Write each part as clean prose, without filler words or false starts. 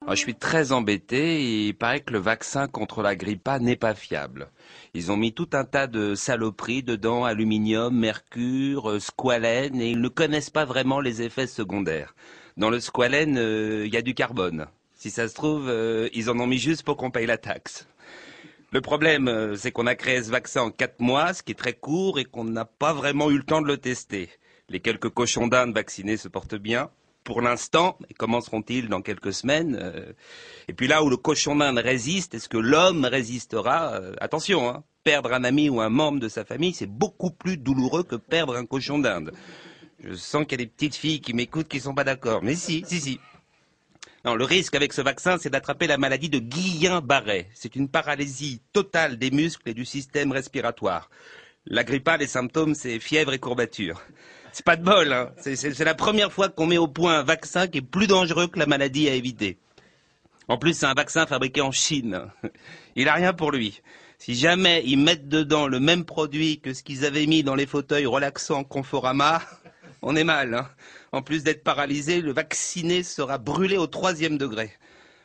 Je suis très embêté et il paraît que le vaccin contre la grippe A n'est pas fiable. Ils ont mis tout un tas de saloperies dedans, aluminium, mercure, squalène, et ils ne connaissent pas vraiment les effets secondaires. Dans le squalène, il y a du carbone. Si ça se trouve, ils en ont mis juste pour qu'on paye la taxe. Le problème, c'est qu'on a créé ce vaccin en 4 mois, ce qui est très court, et qu'on n'a pas vraiment eu le temps de le tester. Les quelques cochons d'Inde vaccinés se portent bien, pour l'instant, et comment seront-ils dans quelques semaines Et puis là où le cochon d'Inde résiste, est-ce que l'homme résistera Attention, hein, perdre un ami ou un membre de sa famille, c'est beaucoup plus douloureux que perdre un cochon d'Inde. Je sens qu'il y a des petites filles qui m'écoutent qui sont pas d'accord. Mais si. Non, le risque avec ce vaccin, c'est d'attraper la maladie de Guillain-Barré. C'est une paralysie totale des muscles et du système respiratoire. La grippe A, les symptômes, c'est fièvre et courbature. C'est pas de bol, hein. C'est la première fois qu'on met au point un vaccin qui est plus dangereux que la maladie à éviter. En plus, c'est un vaccin fabriqué en Chine. Il a rien pour lui. Si jamais ils mettent dedans le même produit que ce qu'ils avaient mis dans les fauteuils relaxants Conforama, on est mal, hein. En plus d'être paralysé, le vacciné sera brûlé au 3e degré.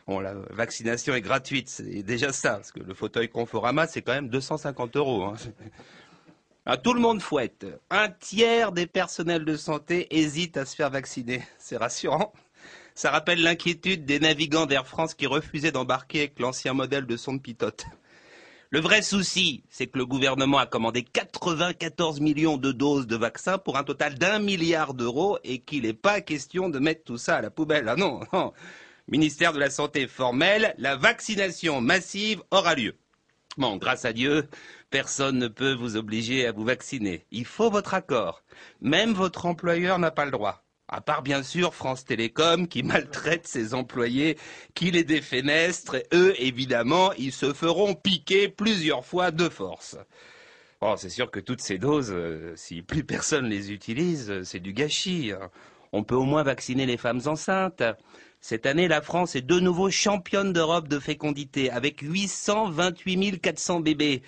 Bon, la vaccination est gratuite, c'est déjà ça, parce que le fauteuil Conforama, c'est quand même 250 €. Hein. Tout le monde fouette. Un tiers des personnels de santé hésitent à se faire vacciner. C'est rassurant. Ça rappelle l'inquiétude des navigants d'Air France qui refusaient d'embarquer avec l'ancien modèle de sonde pilote. Le vrai souci, c'est que le gouvernement a commandé 94 millions de doses de vaccins pour un total d'1 milliard d'euros et qu'il n'est pas question de mettre tout ça à la poubelle. Ah non. Ministère de la Santé formel, la vaccination massive aura lieu. Bon, grâce à Dieu, personne ne peut vous obliger à vous vacciner. Il faut votre accord. Même votre employeur n'a pas le droit. À part bien sûr France Télécom qui maltraite ses employés, qui les défenestre, et eux évidemment, ils se feront piquer plusieurs fois de force. Oh, c'est sûr que toutes ces doses, si plus personne les utilise, c'est du gâchis. Hein. On peut au moins vacciner les femmes enceintes. Cette année, la France est de nouveau championne d'Europe de fécondité, avec 828 400 bébés.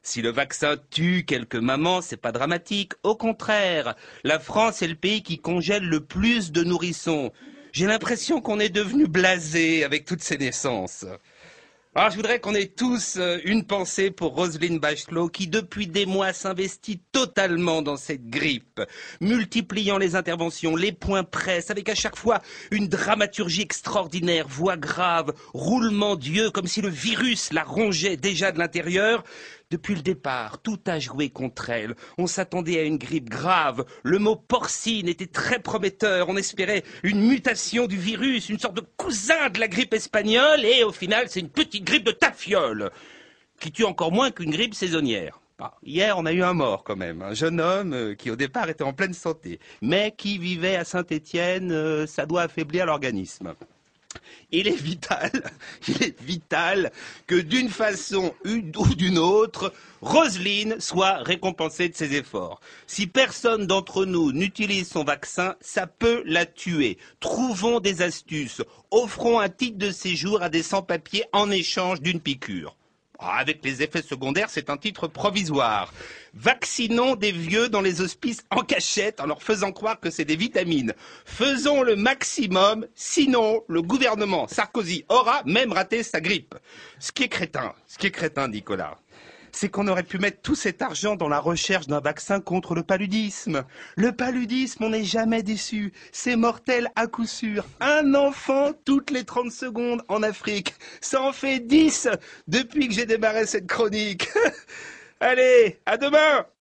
Si le vaccin tue quelques mamans, c'est pas dramatique. Au contraire, la France est le pays qui congèle le plus de nourrissons. J'ai l'impression qu'on est devenu blasé avec toutes ces naissances. Je voudrais qu'on ait tous une pensée pour Roselyne Bachelot qui depuis des mois s'investit totalement dans cette grippe, multipliant les interventions, les points presse, avec à chaque fois une dramaturgie extraordinaire, voix grave, roulement d'yeux, comme si le virus la rongeait déjà de l'intérieur. Depuis le départ, tout a joué contre elle. On s'attendait à une grippe grave. Le mot porcine était très prometteur. On espérait une mutation du virus, une sorte de cousin de la grippe espagnole. Et au final, c'est une petite grippe de tafiole, qui tue encore moins qu'une grippe saisonnière. Hier, on a eu un mort quand même. Un jeune homme qui au départ était en pleine santé, mais qui vivait à Saint-Étienne. Ça doit affaiblir l'organisme. Il est vital que d'une façon ou d'une autre, Roselyne soit récompensée de ses efforts. Si personne d'entre nous n'utilise son vaccin, ça peut la tuer. Trouvons des astuces. Offrons un titre de séjour à des sans-papiers en échange d'une piqûre. Avec les effets secondaires, c'est un titre provisoire. Vaccinons des vieux dans les hospices en cachette en leur faisant croire que c'est des vitamines. Faisons le maximum, sinon le gouvernement Sarkozy aura même raté sa grippe. Ce qui est crétin, Nicolas, c'est qu'on aurait pu mettre tout cet argent dans la recherche d'un vaccin contre le paludisme. Le paludisme, on n'est jamais déçu. C'est mortel à coup sûr. Un enfant toutes les 30 secondes en Afrique. Ça en fait 10 depuis que j'ai démarré cette chronique. Allez, à demain!